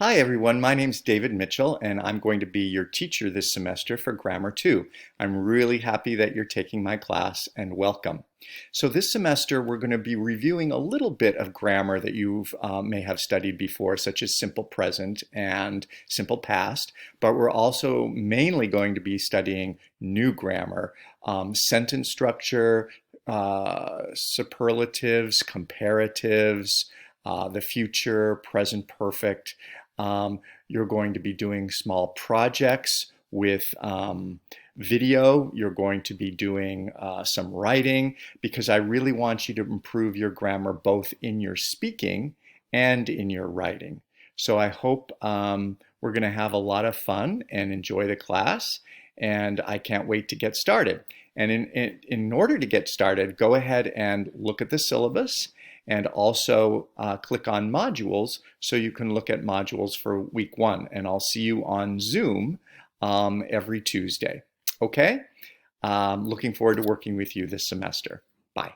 Hi everyone, my name's David Mitchell and I'm going to be your teacher this semester for Grammar 2. I'm really happy that you're taking my class and welcome. So this semester we're going to be reviewing a little bit of grammar that you may have studied before, such as simple present and simple past, but we're also mainly going to be studying new grammar, sentence structure, superlatives, comparatives, the future, present perfect. You're going to be doing small projects with video. You're going to be doing some writing because I really want you to improve your grammar both in your speaking and in your writing. So I hope we're going to have a lot of fun and enjoy the class, and I can't wait to get started. And in order to get started, go ahead and look at the syllabus and also click on modules so you can look at modules for week 1. And I'll see you on Zoom every Tuesday. Okay? Looking forward to working with you this semester. Bye.